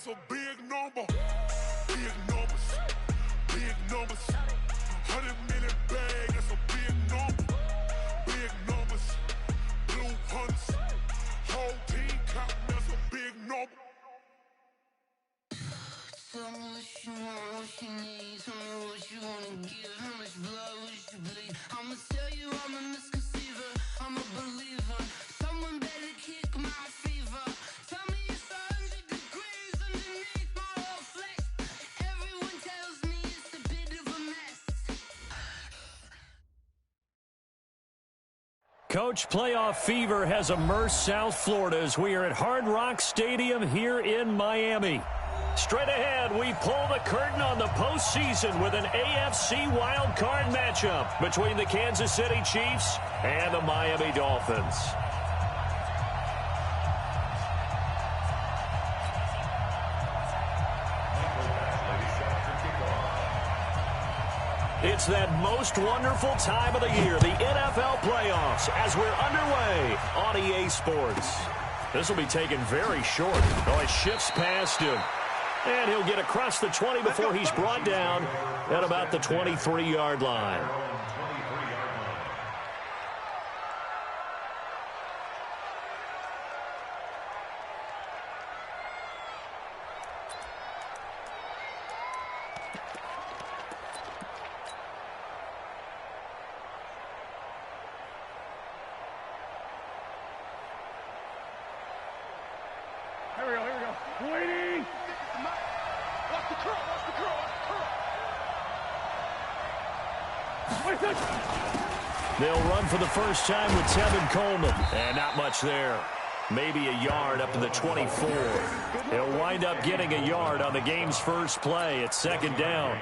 that's a big number. Big numbers, big numbers. 100 million bag, that's a big number. Big numbers, blue hunts. Whole team count, that's a big number. Tell me what you want, what you need. Tell me what you wanna give. How much blood would you bleed? I'ma tell you I'm a misconceiver. I'm a believer. Someone better kick my fever. Tell me it's 100 degrees underneath my whole flesh. Everyone tells me it's a bit of a mess. Coach, playoff fever has immersed South Florida as we are at Hard Rock Stadium here in Miami. Straight ahead, we pull the curtain on the postseason with an AFC Wildcard matchup between the Kansas City Chiefs and the Miami Dolphins. It's that most wonderful time of the year, the NFL playoffs, as we're underway on EA Sports. This will be taken very short. Oh, it shifts past him. And he'll get across the 20 before he's brought down at about the 23-yard line. Here we go. Waiting. Watch the curl, watch the curl, watch the curl. They'll run for the first time with Tevin Coleman. And not much there. Maybe a yard up to the 24. He'll wind up getting a yard on the game's first play. It's second down.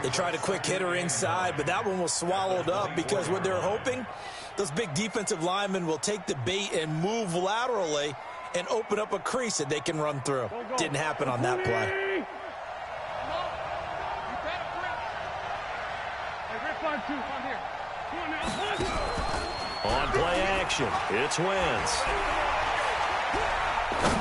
They tried a quick hitter inside, but that one was swallowed up because what they're hoping, those big defensive linemen will take the bait and move laterally and open up a crease that they can run through. Didn't happen on that play. On play action, it's Wentz.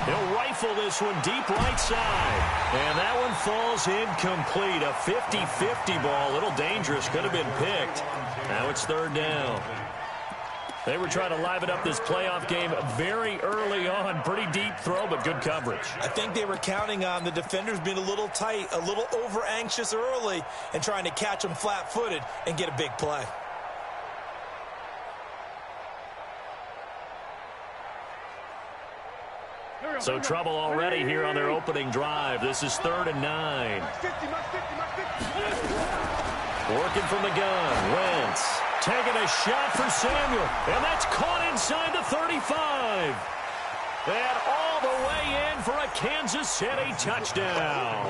He'll rifle this one deep right side. And that one falls incomplete. A 50-50 ball. A little dangerous. Could have been picked. Now it's third down. They were trying to liven up this playoff game very early on. Pretty deep throw, but good coverage. I think they were counting on the defenders being a little tight, a little over-anxious early, and trying to catch them flat-footed and get a big play. So trouble already here on their opening drive. This is 3rd and 9. Working from the gun, Wentz. Taking a shot for Samuel, and that's caught inside the 35. And all the way in for a Kansas City touchdown.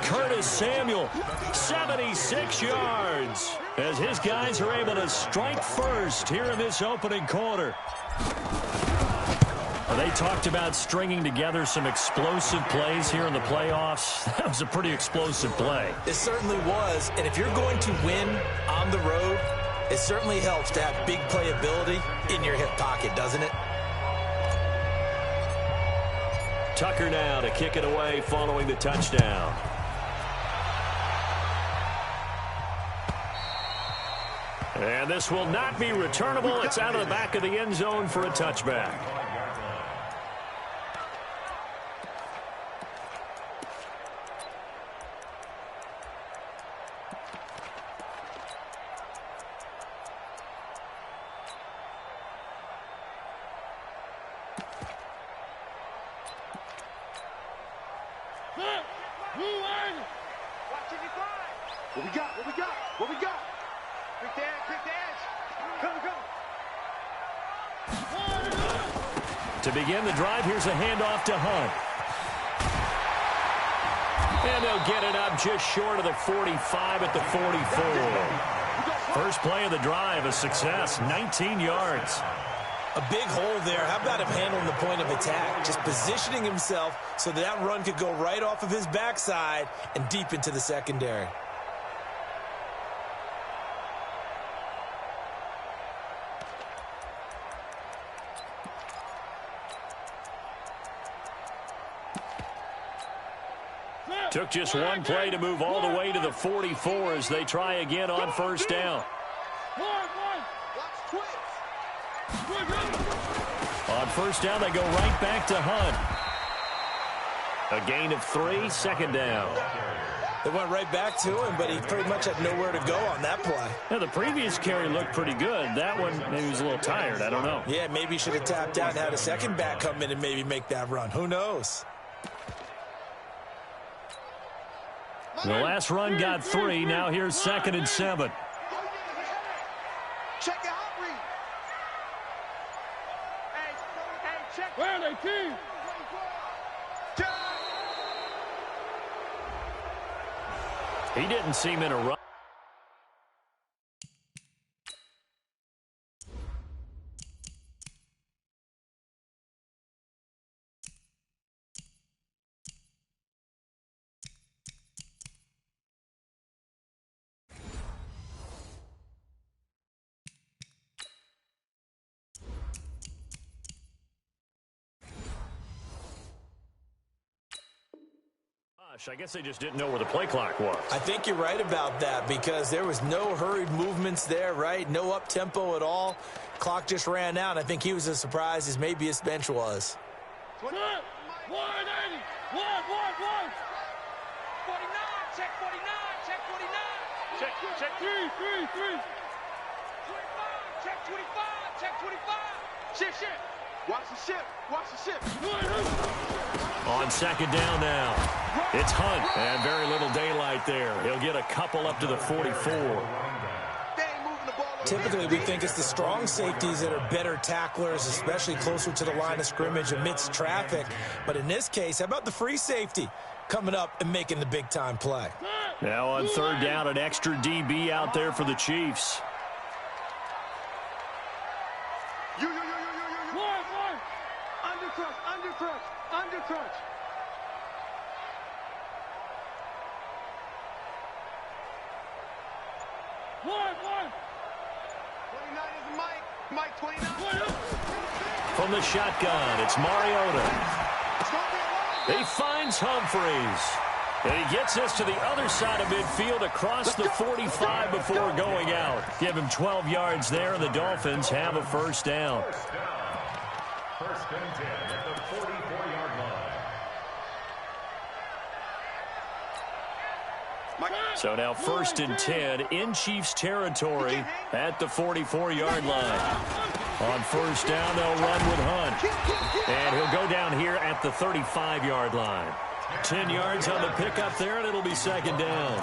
Curtis Samuel, 76 yards, as his guys are able to strike first here in this opening quarter. They talked about stringing together some explosive plays here in the playoffs. That was a pretty explosive play. It certainly was, and if you're going to win on the road, it certainly helps to have big playability in your hip pocket, doesn't it? Tucker now to kick it away following the touchdown. And this will not be returnable. It's out of the back of the end zone for a touchback. What we got? What we got? What we got? Quick dash, quick dash. Come, come. To begin the drive, here's a handoff to Hunt. And they'll get it up just short of the 45 at the 44. First play of the drive, a success, 19 yards. A big hole there. How about him handling the point of attack? Just positioning himself so that run could go right off of his backside and deep into the secondary. Took just one play to move all the way to the 44 as they try again on first down. On first down, they go right back to Hunt. A gain of 3, second down. They went right back to him, but he pretty much had nowhere to go on that play. Yeah, the previous carry looked pretty good. That one, maybe he was a little tired. I don't know. Yeah, maybe he should have tapped out and had a second back come in and maybe make that run. Who knows? The last run got 3. Now here's 2nd and 7. Check it out, Reed. Hey, check. Where are they, team? He didn't seem in a rush. I guess they just didn't know where the play clock was. I think you're right about that because there was no hurried movements there, right? No up-tempo at all. Clock just ran out. I think he was as surprised as maybe his bench was. 180. 180. 1. 49. Check 49. Check 49. Check 3. 25. Check 25. Check 25. Shit. Watch the ship. Watch the ship. On 2nd down now. It's Hunt, and very little daylight there. He'll get a couple up to the 44. Typically, we think it's the strong safeties that are better tacklers, especially closer to the line of scrimmage amidst traffic. But in this case, how about the free safety coming up and making the big-time play? Now on 3rd down, an extra DB out there for the Chiefs. Undercrunch. One. 29 is Mike 29. From the shotgun, it's Mariota. He finds Humphreys. And he gets us to the other side of midfield across the 45 before going out. Give him 12 yards there, and the Dolphins have a first down. First and 10 at the 44-yard line. So now 1st and 10 in Chiefs territory at the 44-yard line. On first down, they'll run with Hunt. And he'll go down here at the 35-yard line. 10 yards on the pickup there, and it'll be 2nd down.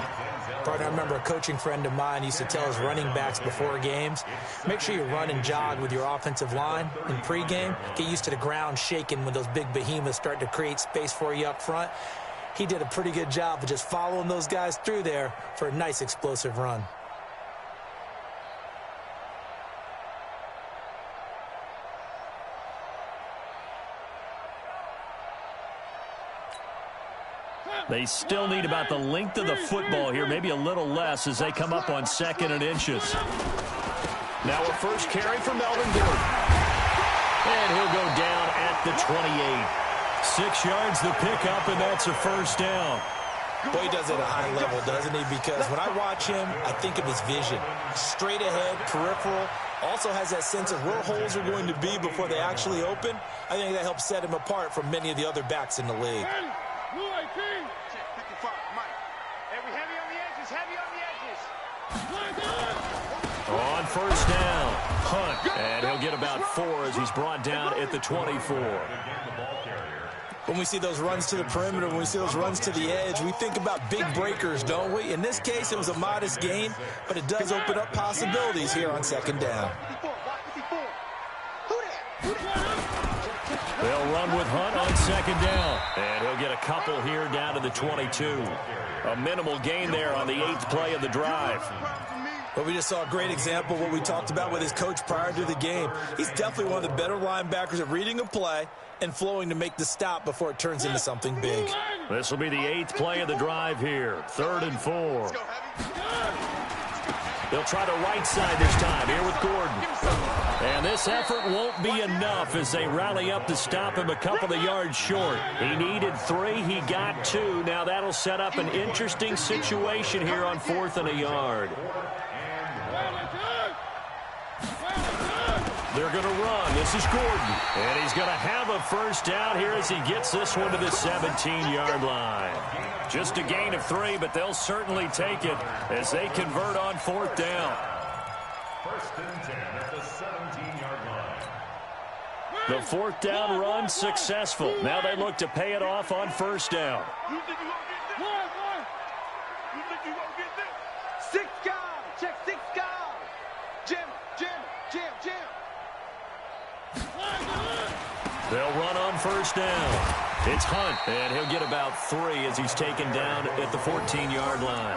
Partner, I remember a coaching friend of mine used to tell his running backs before games, make sure you run and jog with your offensive line in pregame. Get used to the ground shaking when those big behemoths start to create space for you up front. He did a pretty good job of just following those guys through there for a nice explosive run. They still need about the length of the football here, maybe a little less as they come up on 2nd and inches. Now a first carry for Melvin Gordon. And he'll go down at the 28. 6 yards the pickup, and that's a first down. Boy, he does it at a high level, doesn't he? Because when I watch him, I think of his vision. Straight ahead, peripheral. Also has that sense of where holes are going to be before they actually open. I think that helps set him apart from many of the other backs in the league. On first down, Hunt, and he'll get about 4 as he's brought down at the 24. When we see those runs to the perimeter, when we see those runs to the edge, we think about big breakers, don't we? In this case, it was a modest gain, but it does open up possibilities here on 2nd down. They'll run with Hunt on 2nd down, and he'll get a couple here down to the 22. A minimal gain there on the 8th play of the drive. But we just saw a great example of what we talked about with his coach prior to the game. He's definitely one of the better linebackers at reading a play and flowing to make the stop before it turns into something big. This will be the 8th play of the drive here. 3rd and 4. They'll try the right side this time here with Gordon. And this effort won't be enough as they rally up to stop him a couple of yards short. He needed 3. He got 2. Now that'll set up an interesting situation here on 4th and a yard. They're going to run. This is Gordon. And he's going to have a first down here as he gets this one to the 17-yard line. Just a gain of 3, but they'll certainly take it as they convert on 4th down. 1st and 10 at the 17-yard line. The 4th down run successful. Now they look to pay it off on 1st down. You think you gonna get this? You think you gonna get this? 6 guys. Check 6 guys. Jam. They'll run on 1st down. It's Hunt, and he'll get about 3 as he's taken down at the 14-yard line.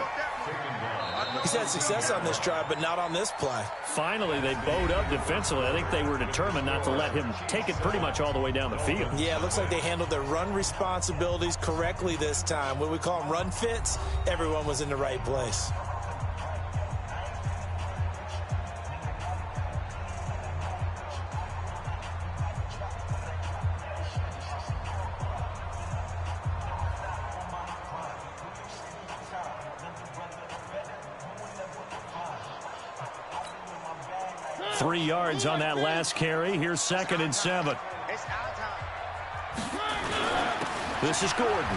He's had success on this drive, but not on this play. Finally, they bowed up defensively. I think they were determined not to let him take it pretty much all the way down the field. Yeah, it looks like they handled their run responsibilities correctly this time. What we call them run fits, everyone was in the right place. Three yards on that last carry. Here's 2nd and 7. It's our time. This is Gordon.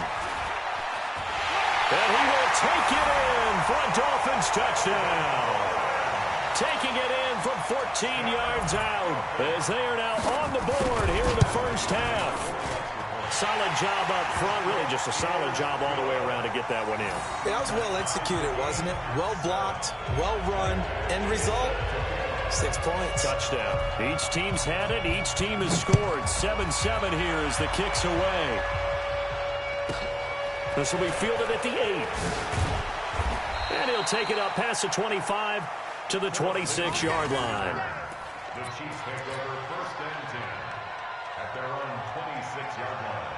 And he will take it in for a Dolphins touchdown. Taking it in from 14 yards out as they are now on the board here in the first half. Solid job up front. Really just a solid job all the way around to get that one in. That was well executed, wasn't it? Well blocked, well run. End result, 6 points. Touchdown. Each team's had it. Each team has scored. 7-7 here as the kick's away. This will be fielded at the 8. And he'll take it up past the 25 to the 26-yard line. The Chiefs take over 1st and 10 at their own 26-yard line.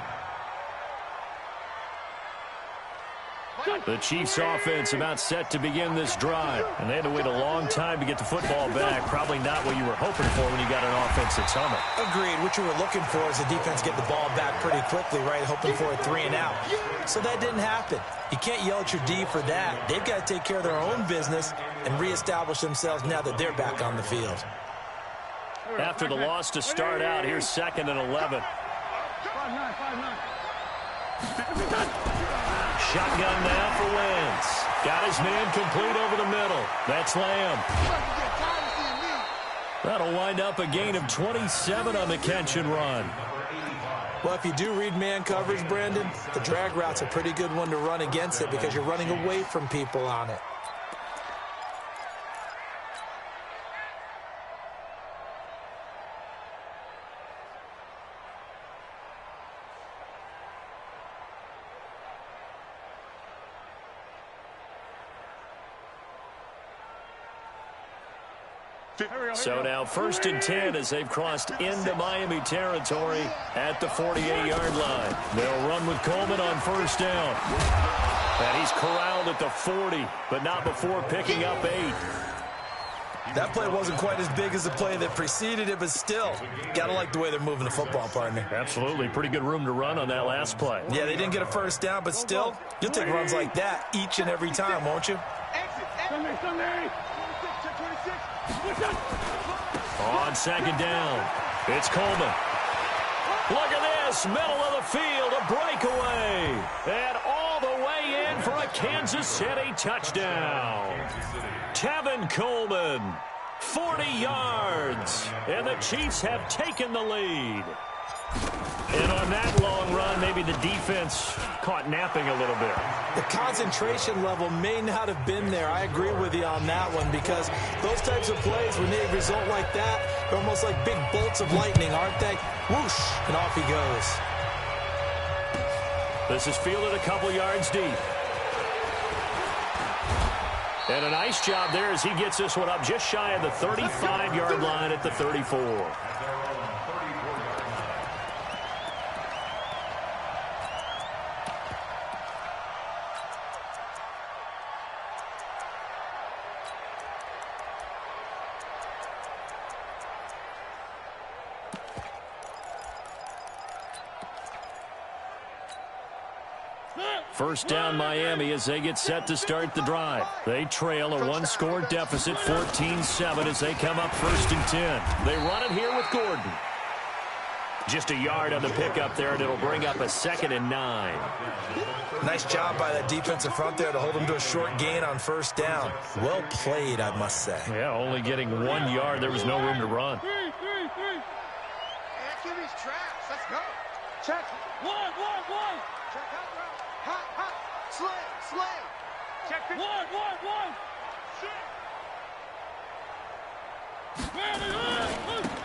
The Chiefs offense about set to begin this drive. And they had to wait a long time to get the football back. Probably not what you were hoping for when you got an offense that's humming. Agreed. What you were looking for is the defense get the ball back pretty quickly, right? Hoping for a 3 and out. So that didn't happen. You can't yell at your D for that. They've got to take care of their own business and reestablish themselves now that they're back on the field. After the loss to start out, here's 2nd and 11. 5-9. Shotgun now for Wentz. Got his man complete over the middle. That's Lamb. That'll wind up a gain of 27 on the catch and run. Well, if you do read man coverage, Brandon, the drag route's a pretty good one to run against it because you're running away from people on it. So now 1st and 10 as they've crossed into Miami territory at the 48-yard line. They'll run with Coleman on 1st down. And he's corralled at the 40, but not before picking up 8. That play wasn't quite as big as the play that preceded it, but still, got to like the way they're moving the football, partner. Absolutely. Pretty good room to run on that last play. Yeah, they didn't get a 1st down, but still, you'll take runs like that each and every time, won't you? Sunday. On 2nd down, it's Coleman. Look at this, middle of the field, a breakaway. And all the way in for a Kansas City touchdown. Tevin Coleman, 40 yards. And the Chiefs have taken the lead. And on that long run, maybe the defense caught napping a little bit. The concentration level may not have been there. I agree with you on that one because those types of plays, when they result like that, they're almost like big bolts of lightning, aren't they? Whoosh, and off he goes. This is fielded a couple yards deep. And a nice job there as he gets this one up just shy of the 35-yard line at the 34. First down Miami as they get set to start the drive. They trail a one-score deficit, 14-7 as they come up 1st and 10. They run it here with Gordon. Just a yard on the pickup there, and it'll bring up a 2nd and 9. Nice job by that defensive front there to hold them to a short gain on 1st down. Well played, I must say. Yeah, only getting 1 yard. There was no room to run. Hey, QB's trash. Let's go. Check. One. Check out route. Hot. Slay. Check. One.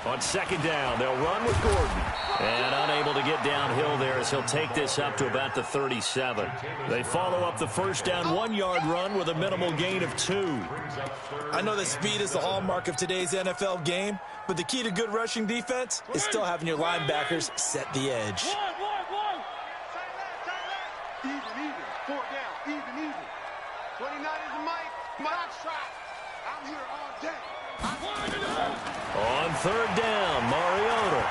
On 2nd down, they'll run with Gordon. And unable to get downhill there as he'll take this up to about the 37. They follow up the 1st down 1-yard run with a minimal gain of 2. I know that speed is the hallmark of today's NFL game, but the key to good rushing defense is still having your linebackers set the edge. One. Even. 4 down. Even. 29 is my shot. I'm here all day. On 3rd down, Mariota.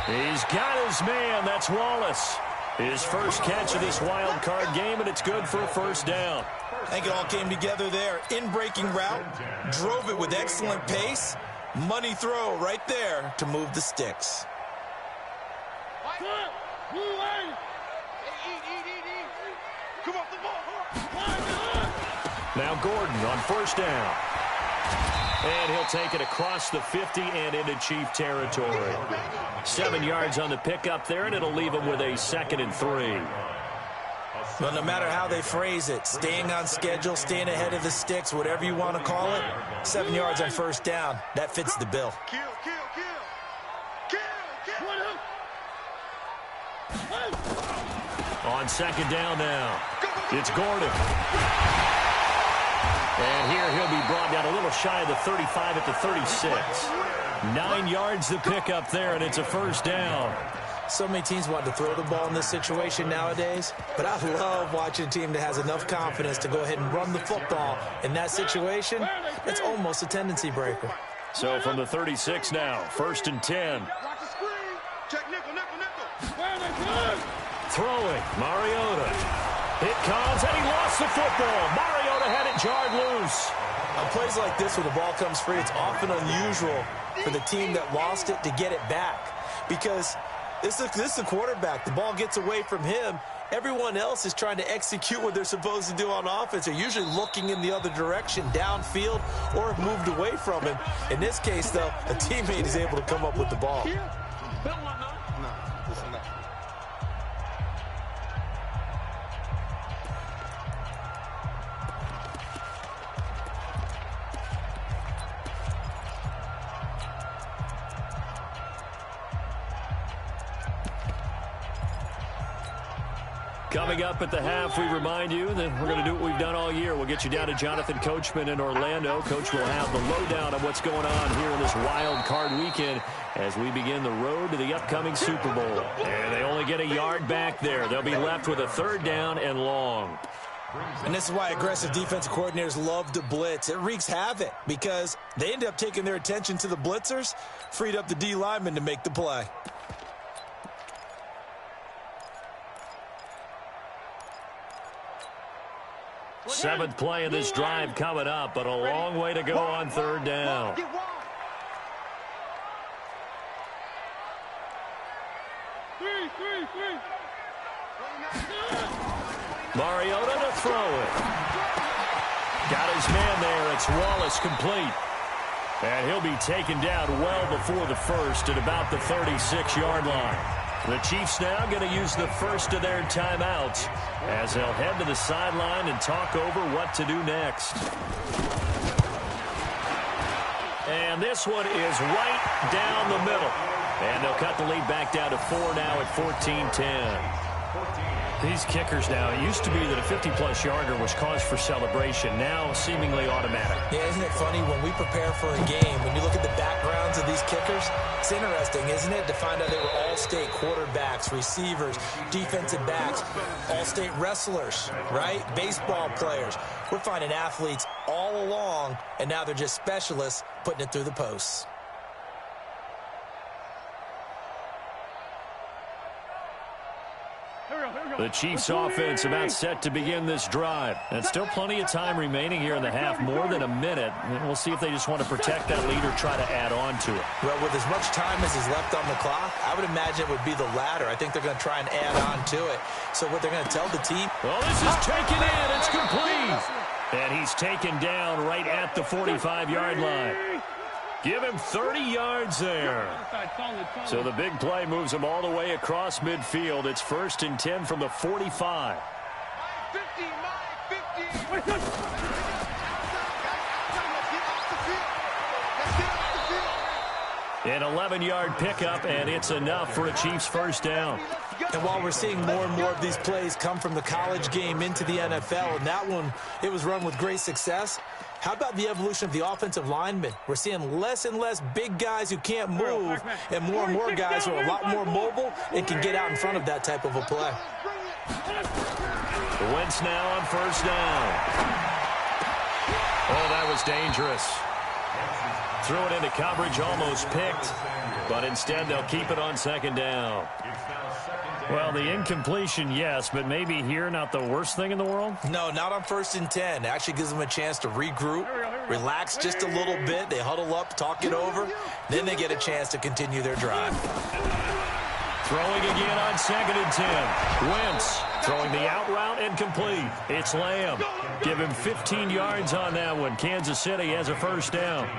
He's got his man. That's Wallace. His first catch of this wild card game, and it's good for a 1st down. I think it all came together there. In-breaking route, drove it with excellent pace. Money throw right there to move the sticks. Come off the ball. Now Gordon on 1st down. And he'll take it across the 50 and into Chief territory. 7 yards on the pickup there, and it'll leave him with a 2nd and 3. Well, no matter how they phrase it, staying on schedule, staying ahead of the sticks, whatever you want to call it, 7 yards on 1st down, that fits the bill. Kill. On 2nd down now, it's Gordon. And here he'll be brought down a little shy of the 35 at the 36. 9 yards to pick up there, and it's a 1st down. So many teams want to throw the ball in this situation nowadays, but I love watching a team that has enough confidence to go ahead and run the football. In that situation, it's almost a tendency breaker. So from the 36 now, 1st and 10. Watch the screen. Check nickel. Throwing, Mariota. It comes, and he lost the football. Mariota had it jarred loose. On plays like this where the ball comes free, it's often unusual for the team that lost it to get it back. Because this is the quarterback. The ball gets away from him. Everyone else is trying to execute what they're supposed to do on offense. They're usually looking in the other direction, downfield, or have moved away from him. In this case, though, a teammate is able to come up with the ball. Coming up at the half, we remind you that we're going to do what we've done all year. We'll get you down to Jonathan Coachman in Orlando. Coach will have the lowdown of what's going on here in this wild card weekend as we begin the road to the upcoming Super Bowl. And they only get a yard back there. They'll be left with a 3rd down and long. And this is why aggressive defensive coordinators love to blitz. It wreaks havoc because they end up taking their attention to the blitzers, freed up the D lineman to make the play. Seventh play of this drive coming up, but a long way to go on 3rd down. Mariota to throw it. Got his man there. It's Wallace complete. And he'll be taken down well before the 1st at about the 36-yard line. The Chiefs now going to use the first of their timeouts as they'll head to the sideline and talk over what to do next. And this one is right down the middle. And they'll cut the lead back down to 4 now at 14-10. These kickers now, it used to be that a 50-plus yarder was cause for celebration. Now seemingly automatic. Yeah, isn't it funny when we prepare for a game, when you look at the backgrounds of these kickers, it's interesting, isn't it, to find out they were all-state quarterbacks, receivers, defensive backs, all-state wrestlers, right? Baseball players. We're finding athletes all along, and now they're just specialists putting it through the posts. The Chiefs offense about set to begin this drive. And still plenty of time remaining here in the half, more than a minute. And we'll see if they just want to protect that lead or try to add on to it. Well, with as much time as is left on the clock, I would imagine it would be the latter. I think they're going to try and add on to it. So what they're going to tell the team... Well, this is taken in. It's complete. And he's taken down right at the 45-yard line. Give him 30 yards there. So the big play moves him all the way across midfield. It's 1st and 10 from the 45. An 11-yard pickup, and it's enough for a Chiefs first down. And while we're seeing more and more of these plays come from the college game into the NFL, and that one, it was run with great success, how about the evolution of the offensive linemen? We're seeing less and less big guys who can't move and more guys who are a lot more mobile and can get out in front of that type of a play. Wentz now on first down. Oh, that was dangerous. Threw it into coverage, almost picked, but instead they'll keep it on second down. Well, the incompletion, yes, but maybe here not the worst thing in the world? No, not on 1st and 10. It actually gives them a chance to regroup, relax just a little bit. They huddle up, talk it over. Then they get a chance to continue their drive. Throwing again on 2nd and 10. Wentz throwing the out route and complete. It's Lamb. Give him 15 yards on that one. Kansas City has a first down.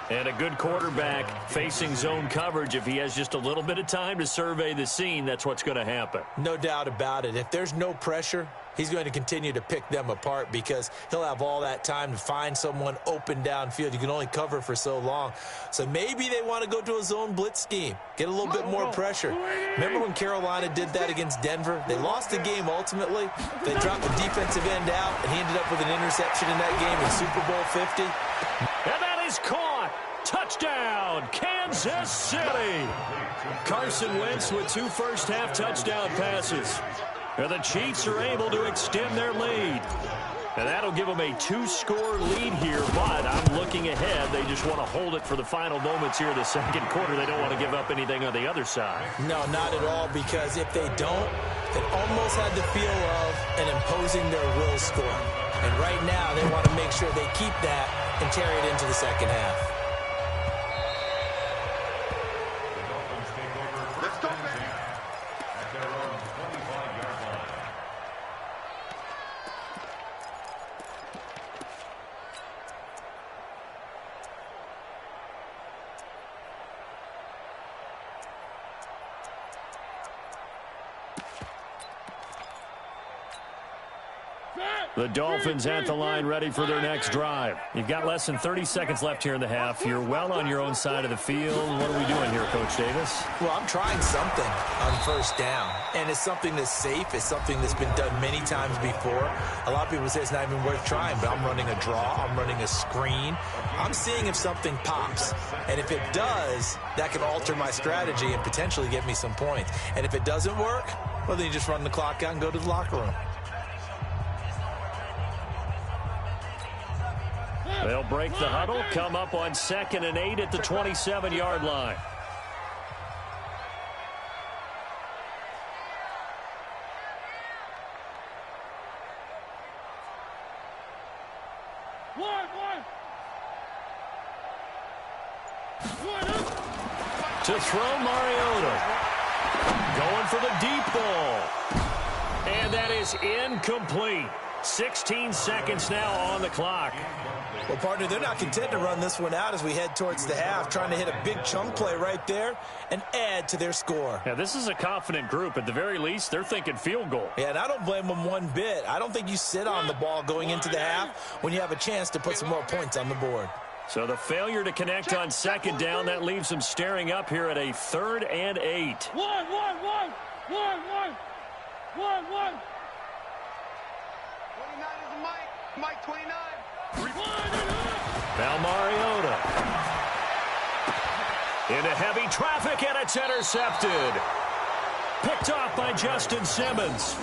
And a good quarterback facing zone coverage. If he has just a little bit of time to survey the scene, that's what's going to happen. No doubt about it. If there's no pressure, he's going to continue to pick them apart because he'll have all that time to find someone open downfield. You can only cover for so long. So maybe they want to go to a zone blitz scheme, get a little bit more pressure. Remember when Carolina did that against Denver? They lost the game ultimately. They dropped the defensive end out, and he ended up with an interception in that game in Super Bowl 50. And that is caught. Touchdown, Kansas City. Carson Wentz with 2 first-half touchdown passes. And the Chiefs are able to extend their lead. And that'll give them a 2-score lead here, but I'm looking ahead. They just want to hold it for the final moments here in the second quarter. They don't want to give up anything on the other side. No, not at all, because if they don't, it almost had the feel of an imposing their will score. And right now, they want to make sure they keep that and carry it into the second half. The Dolphins at the line ready for their next drive. You've got less than 30 seconds left here in the half. You're well on your own side of the field. What are we doing here, Coach Davis? Well, I'm trying something on first down, and it's something that's safe. It's something that's been done many times before. A lot of people say it's not even worth trying, but I'm running a draw. I'm running a screen. I'm seeing if something pops, and if it does, that can alter my strategy and potentially get me some points. And if it doesn't work, well, then you just run the clock out and go to the locker room. They'll break the huddle, come up on 2nd and 8 at the 27-yard line. To throw, Mariota. Going for the deep ball. And that is incomplete. 16 seconds now on the clock. Well, partner, they're not content to run this one out as we head towards the half, trying to hit a big chunk play right there and add to their score. Yeah, this is a confident group. At the very least, they're thinking field goal. Yeah, and I don't blame them one bit. I don't think you sit on the ball going into the half when you have a chance to put some more points on the board. So the failure to connect on second down, that leaves them staring up here at a 3rd and 8. 1. 29 is Mike. Mike 29. Now Mariota. Into heavy traffic, and it's intercepted. Picked off by Justin Simmons.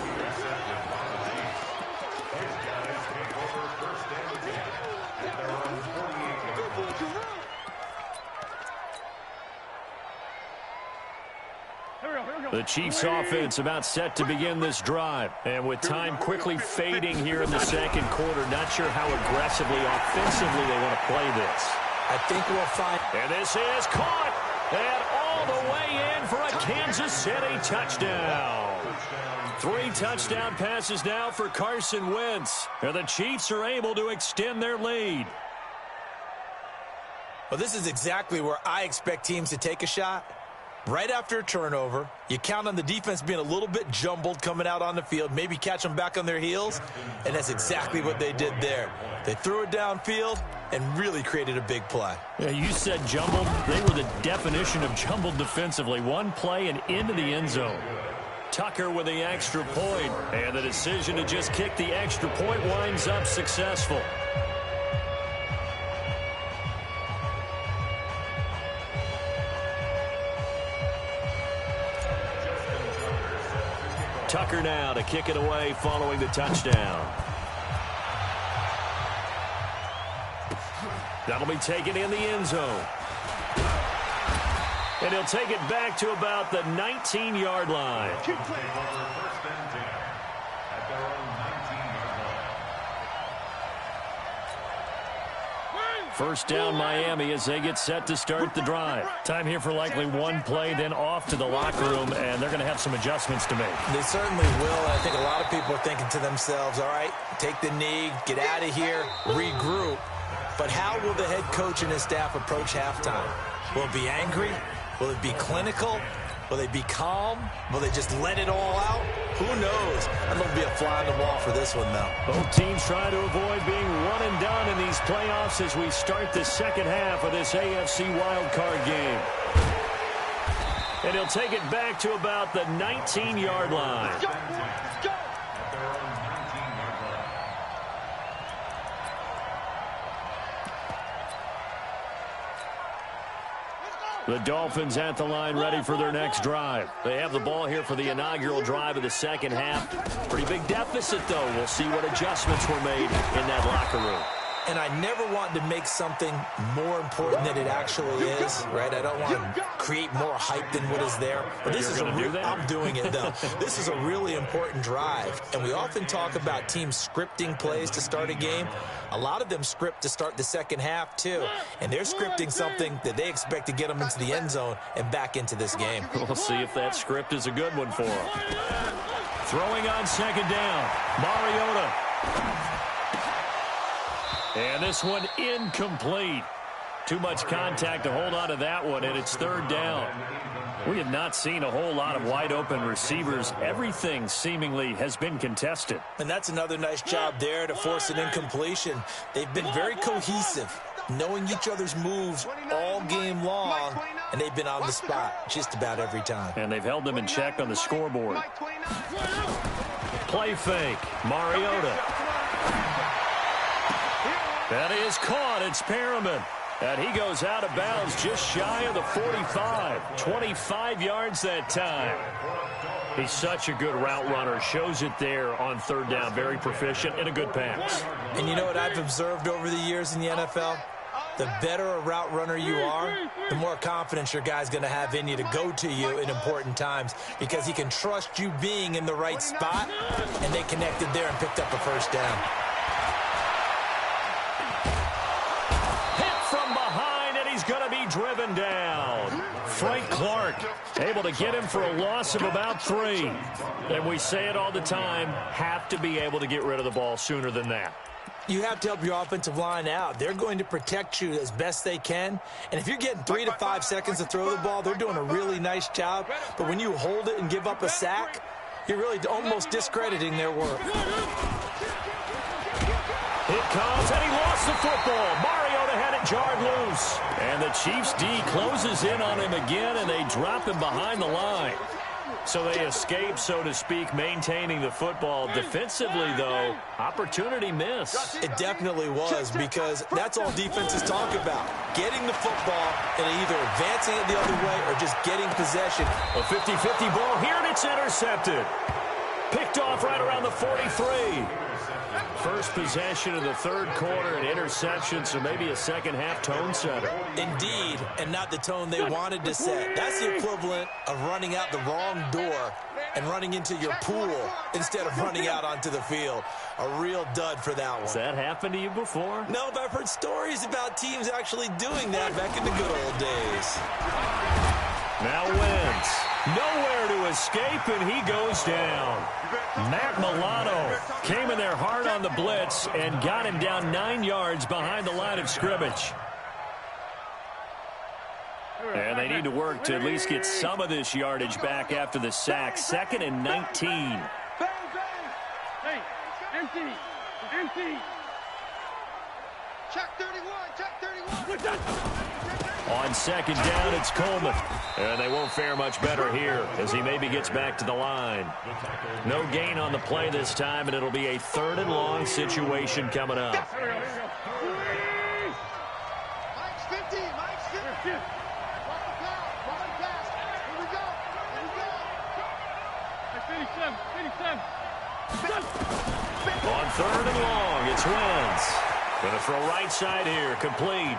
The Chiefs offense about set to begin this drive. And with time quickly fading here in the second quarter, not sure how aggressively, offensively they want to play this. I think we'll find. And this is caught. And all the way in for a Kansas City touchdown. 3 touchdown passes now for Carson Wentz. And the Chiefs are able to extend their lead. Well, this is exactly where I expect teams to take a shot. Right after a turnover, you count on the defense being a little bit jumbled coming out on the field, maybe catch them back on their heels, and that's exactly what they did there. They threw it downfield and really created a big play. Yeah, you said jumbled. They were the definition of jumbled defensively. One play and into the end zone. Tucker with the extra point, and the decision to just kick the extra point winds up successful. Tucker now to kick it away following the touchdown. That'll be taken in the end zone. And he'll take it back to about the 19-yard line. First down Miami as they get set to start the drive. Time here for likely one play, then off to the locker room, and they're going to have some adjustments to make. They certainly will. I think a lot of people are thinking to themselves, all right, take the knee, get out of here, regroup. But how will the head coach and his staff approach halftime? Will it be angry? Will it be clinical? Will they be calm? Will they just let it all out? Who knows? I'm going to be a fly on the wall for this one, though. Both teams trying to avoid being one and done in these playoffs as we start the second half of this AFC Wildcard game. And he'll take it back to about the 19-yard line. The Dolphins at the line ready for their next drive. They have the ball here for the inaugural drive of the second half. Pretty big deficit, though. We'll see what adjustments were made in that locker room. And I never want to make something more important than it actually is, right? I don't want to create more hype than what is there. But this is I'm doing it, though. This is a really important drive. And we often talk about teams scripting plays to start a game. A lot of them script to start the second half, too. And they're scripting something that they expect to get them into the end zone and back into this game. We'll see if that script is a good one for them. Throwing on second down, Mariota. And this one incomplete. Too much contact to hold on to that one, and it's third down. We have not seen a whole lot of wide-open receivers. Everything seemingly has been contested. And that's another nice job there to force an incompletion. They've been very cohesive, knowing each other's moves all game long, and they've been on the spot just about every time. And they've held them in check on the scoreboard. Play fake, Mariota. That is caught. It's Perriman. And he goes out of bounds just shy of the 45. 25 yards that time. He's such a good route runner. Shows it there on third down. Very proficient and a good pass. And you know what I've observed over the years in the NFL? The better a route runner you are, the more confidence your guy's going to have in you to go to you in important times because he can trust you being in the right spot, and they connected there and picked up a first down. Going to be driven down. Frank Clark able to get him for a loss of about 3. And we say it all the time, have to be able to get rid of the ball sooner than that. You have to help your offensive line out. They're going to protect you as best they can. And if you're getting 3 to 5 seconds to throw the ball, they're doing a really nice job. But when you hold it and give up a sack, you're really almost discrediting their work. It comes, and he lost the football. Mariota had it jarred loose. And the Chiefs' D closes in on him again, and they drop him behind the line. So they escape, so to speak, maintaining the football. Defensively, though, opportunity miss. It definitely was, because that's all defenses talk about. Getting the football and either advancing it the other way or just getting possession. A 50-50 ball here, and it's intercepted. Picked off right around the 43. First possession of the third quarter, an interception, so maybe a second-half tone setter. Indeed, and not the tone they wanted to set. That's the equivalent of running out the wrong door and running into your pool instead of running out onto the field. A real dud for that one. Has that happened to you before? No, but I've heard stories about teams actually doing that back in the good old days. Now Wentz. Nowhere to escape, and he goes down. Matt Milano came in there hard on the blitz and got him down 9 yards behind the line of scrimmage. And they need to work to at least get some of this yardage back after the sack. 2nd and 19. Hey, empty. Empty. Check 31. Check 31. On 2nd down, it's Coleman. And they won't fare much better here as he maybe gets back to the line. No gain on the play this time, and it'll be a 3rd and long situation coming up. Mike's 50. Mike's 50. One pass. Here we go. Here we go. 57. On 3rd and long, it's Wentz. Going to throw right side here, complete.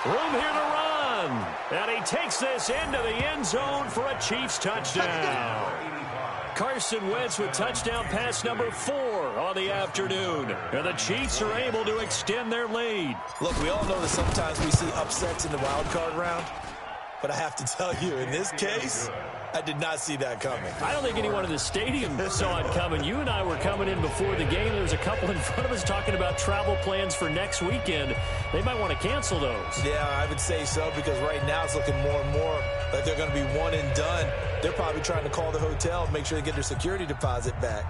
Room here to run. And he takes this into the end zone for a Chiefs touchdown. Carson Wentz with touchdown pass number 4 on the afternoon. And the Chiefs are able to extend their lead. Look, we all know that sometimes we see upsets in the wild card round. But I have to tell you, in this case, I did not see that coming. I don't think anyone in the stadium saw it coming. You and I were coming in before the game. There was a couple in front of us talking about travel plans for next weekend. They might want to cancel those. Yeah, I would say so, because right now it's looking more and more like they're going to be one and done. They're probably trying to call the hotel, make sure they get their security deposit back.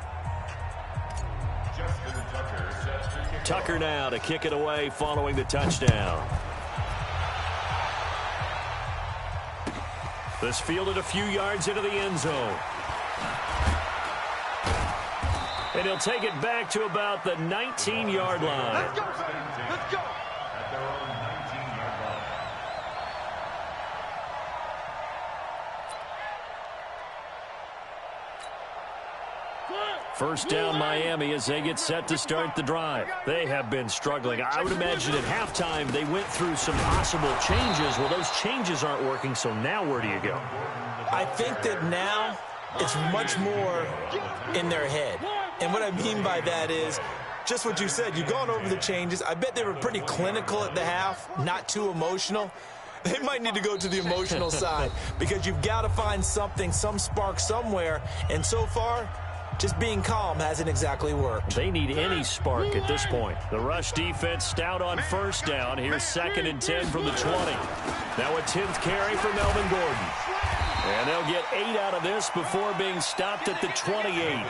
Tucker now to kick it away following the touchdown. This fielded a few yards into the end zone. And he'll take it back to about the 19-yard line. Let's go. Let's go. At their own 19-yard line. First down Miami as they get set to start the drive. They have been struggling. I would imagine at halftime they went through some possible changes. Well, those changes aren't working, so now where do you go? I think that now it's much more in their head. And what I mean by that is just what you said. You've gone over the changes. I bet they were pretty clinical at the half, not too emotional. They might need to go to the emotional side because you've got to find something, some spark somewhere. And so far, just being calm hasn't exactly worked. They need any spark at this point. The rush defense stout on first down. Here's 2nd and 10 from the 20. Now a 10th carry for Melvin Gordon. And they'll get 8 out of this before being stopped at the 28.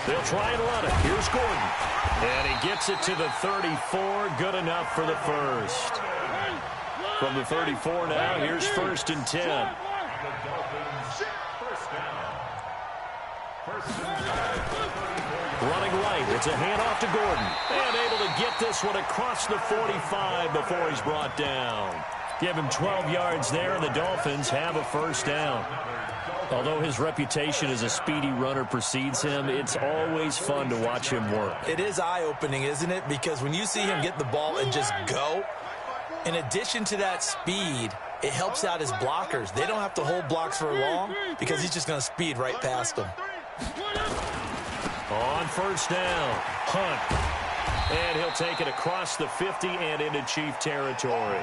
They'll try and run it. Here's Gordon. And he gets it to the 34. Good enough for the first. From the 34 now, here's 1st and 10. Running right. It's a handoff to Gordon. And able to get this one across the 45 before he's brought down. Give him 12 yards there, and the Dolphins have a first down. Although his reputation as a speedy runner precedes him, it's always fun to watch him work. It is eye-opening, isn't it? Because when you see him get the ball and just go, in addition to that speed, it helps out his blockers. They don't have to hold blocks for long because he's just going to speed right past them. On first down, Hunt. And he'll take it across the 50 and into Chief territory.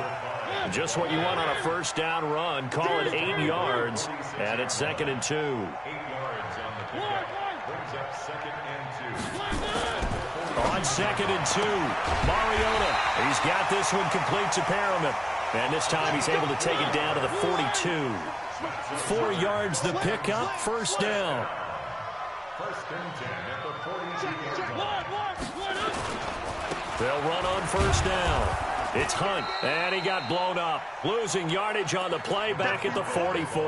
Just what you want on a first down run. Call it 8 yards, and it's 2nd and 2. 8 yards on the pickup. Brings up 2nd and 2. On 2nd and 2, Mariota. He's got this one complete to Perriman. And this time he's able to take it down to the 42. 4 yards the pickup, first down. 1st and 10 at the 42-yard line. They'll run on first down. It's Hunt, and he got blown up. Losing yardage on the play back at the 44.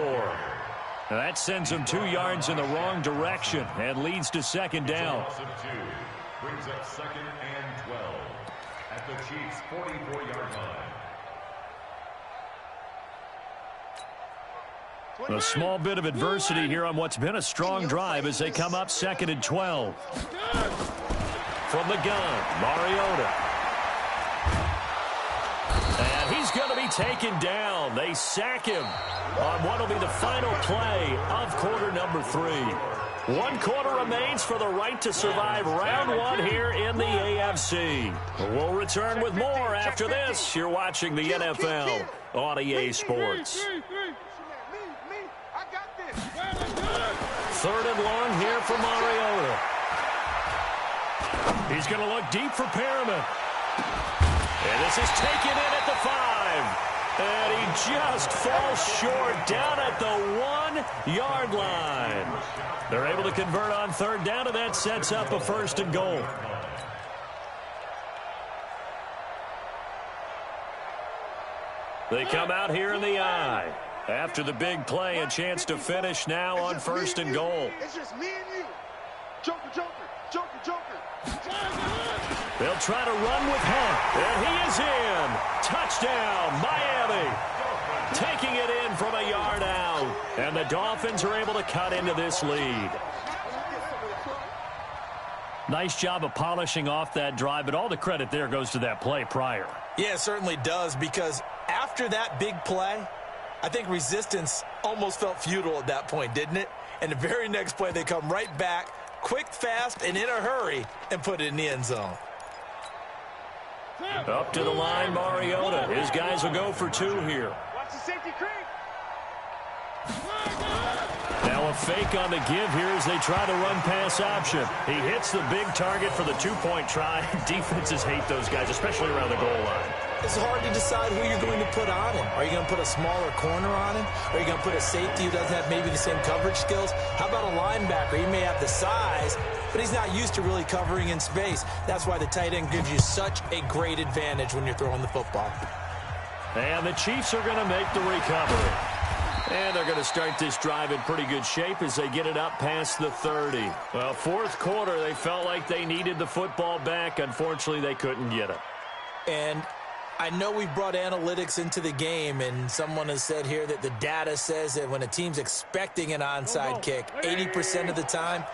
Now that sends him 2 yards in the wrong direction and leads to 2nd down. Loss of 2 brings up 2nd and 12 at the Chiefs' 44-yard line. A small bit of adversity here on what's been a strong drive as they come up 2nd and 12. From the gun, Mariota. And he's going to be taken down. They sack him on what will be the final play of quarter number 3. 1 quarter remains for the right to survive round 1 here in the AFC. We'll return with more after this. You're watching the NFL on EA Sports. 3rd and long here for Mariota. He's going to look deep for Perriman. And this is taken in at the 5. And he just falls short down at the 1-yard line. They're able to convert on 3rd down, and that sets up a 1st and goal. They come out here in the eye. After the big play, a chance to finish now on 1st and goal. It's just me and you. Joker, Joker, Joker, Joker. They'll try to run with Hunt, and he is in. Touchdown, Miami. Taking it in from a yard out. And the Dolphins are able to cut into this lead. Nice job of polishing off that drive, but all the credit there goes to that play prior. Yeah, it certainly does, because after that big play, I think resistance almost felt futile at that point, didn't it? And the very next play, they come right back, quick, fast, and in a hurry, and put it in the end zone. Up to the line, Mariota. His guys will go for 2 here. Watch the safety creep. Now a fake on the give here as they try to run pass option. He hits the big target for the 2-point try. Defenses hate those guys, especially around the goal line. It's hard to decide who you're going to put on him. Are you going to put a smaller corner on him? Are you going to put a safety who doesn't have maybe the same coverage skills? How about a linebacker? He may have the size, but he's not used to really covering in space. That's why the tight end gives you such a great advantage when you're throwing the football. And the Chiefs are going to make the recovery. And they're going to start this drive in pretty good shape as they get it up past the 30. Well, 4th quarter, they felt like they needed the football back. Unfortunately, they couldn't get it. And I know we've brought analytics into the game, and someone has said here that the data says that when a team's expecting an onside kick, 80% of the time,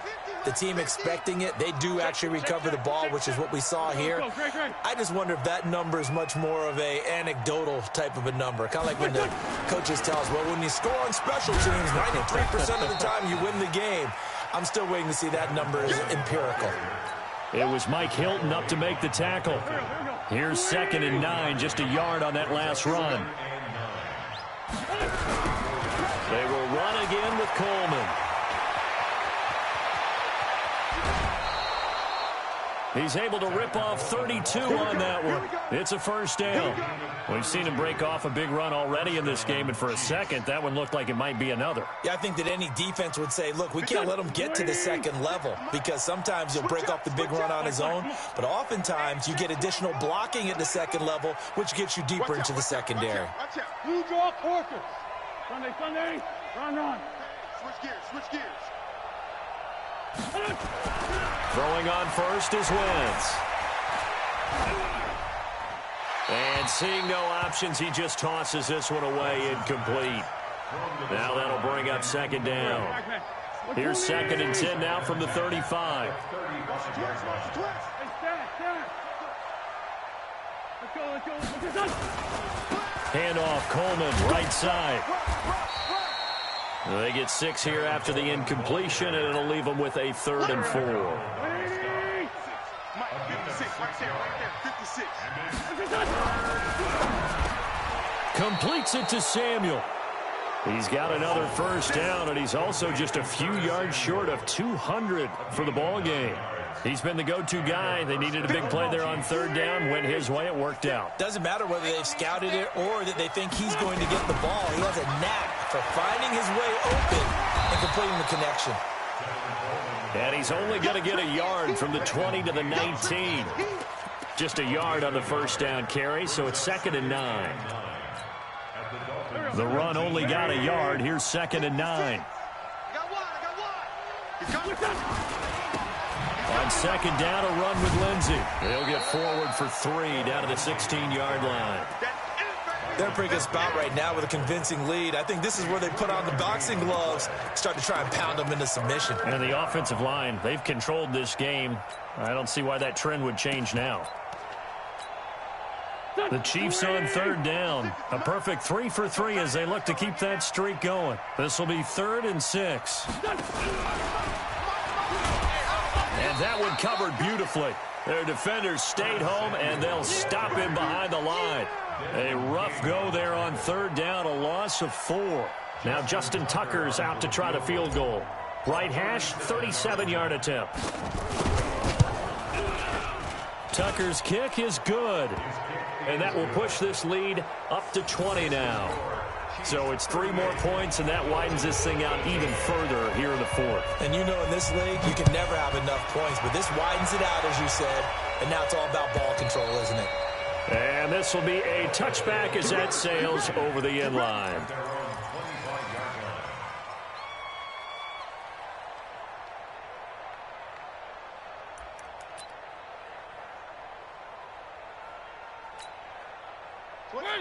the team expecting it, they do actually recover the ball, which is what we saw here. I just wonder if that number is much more of a anecdotal type of a number. Kind of like when the coaches tell us, well, when you score on special teams, 93% of the time you win the game. I'm still waiting to see that number is empirical. It was Mike Hilton up to make the tackle. Here's 2nd and 9, just a yard on that last run. They will run again with Coleman. He's able to rip off 32 on that one. It's a 1st down. We've seen him break off a big run already in this game, and for a second, that one looked like it might be another. Yeah, I think that any defense would say, look, we can't let him get to the 2nd level, because sometimes he'll break off the big run on his own, but oftentimes you get additional blocking at the 2nd level, which gets you deeper into the secondary. Watch out. You draw quarters. Sunday, Sunday. Run. Switch gears. Throwing on first is Wentz. And seeing no options, he just tosses this one away incomplete. Now that'll bring up 2nd down. Here's 2nd and 10 now from the 35. Handoff, Coleman, right side. They get 6 here after the incompletion, and it'll leave them with a 3rd and 4. Mike, 56, right there, 56. Completes it to Samuel. He's got another 1st down, and he's also just a few yards short of 200 for the ball game. He's been the go-to guy. They needed a big play there on 3rd down. Went his way. It worked out. Doesn't matter whether they've scouted it or that they think he's going to get the ball. He has a knack for finding his way open and completing the connection. And he's only going to get a yard from the 20 to the 19. Just a yard on the 1st down carry, so it's 2nd and 9. The run only got a yard. Here's 2nd and 9. On 2nd down, a run with Lindsey. They'll get forward for 3 down to the 16-yard line. They're in a pretty good spot right now with a convincing lead. I think this is where they put on the boxing gloves, start to try and pound them into submission. And the offensive line, they've controlled this game. I don't see why that trend would change now. The Chiefs on third down. A perfect 3 for 3 as they look to keep that streak going. This will be 3rd and 6. And that one covered beautifully. Their defenders stayed home, and they'll stop him behind the line. A rough go there on third down, a loss of 4. Now Justin Tucker's out to try the field goal. Right hash, 37-yard attempt. Tucker's kick is good. And that will push this lead up to 20 now. So it's 3 more points, and that widens this thing out even further here in the 4th. And you know in this league, you can never have enough points, but this widens it out, as you said, and now it's all about ball control, isn't it? And this will be a touchback as that sails over the end line.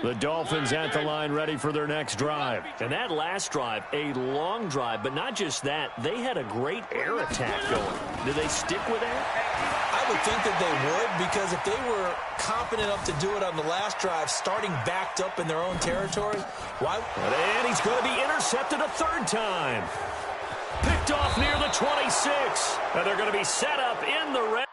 The Dolphins at the line ready for their next drive. And that last drive, a long drive, but not just that, they had a great air attack going. Do they stick with that? I would think that they would, because if they were confident enough to do it on the last drive, starting backed up in their own territory, why? And he's going to be intercepted a 3rd time. Picked off near the 26. And they're going to be set up in the red.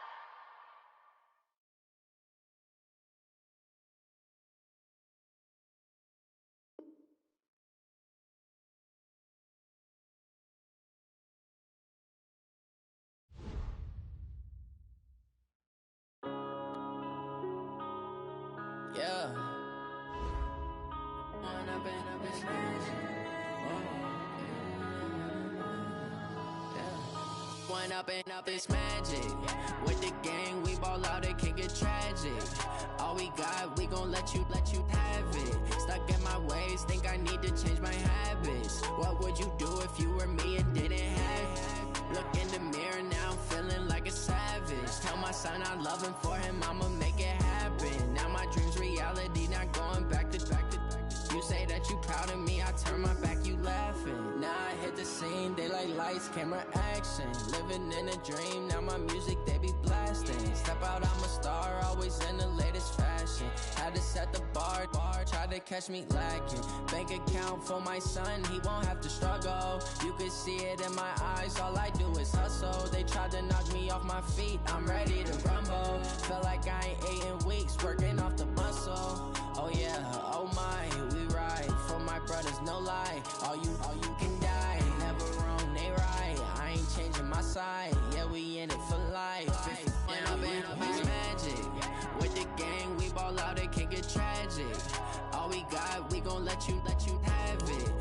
Yeah. One up and up is magic. With the gang, we ball out, it can get tragic. All we got, we gon' let you have it. Stuck in my ways, think I need to change my habits. What would you do if you were me and didn't have it? Look in the mirror, now I'm feeling like a savage. Tell my son I love him, for him I'ma make it happen. Now my dream's reality, not going back to. You say that you proud of me, I turn my back, you laughing. Now I hit the scene, daylight lights, camera action. Living in a dream, now my music, they be blasting. Step out, I'm a star, always in the latest fashion. Had to set the bar, try to catch me lacking. Bank account for my son, he won't have to struggle. You can see it in my eyes, all I do is hustle. They tried to knock me off my feet, I'm ready to rumble. Feel like I ain't ate in weeks, working off the muscle. Oh yeah, oh my, we ride for my brothers, no lie. All you can die, never wrong, they right. I ain't changing my side, yeah, we in it for life. When up and up is magic. With the gang, we ball out, it can get tragic. All we got, we gon' let you have it.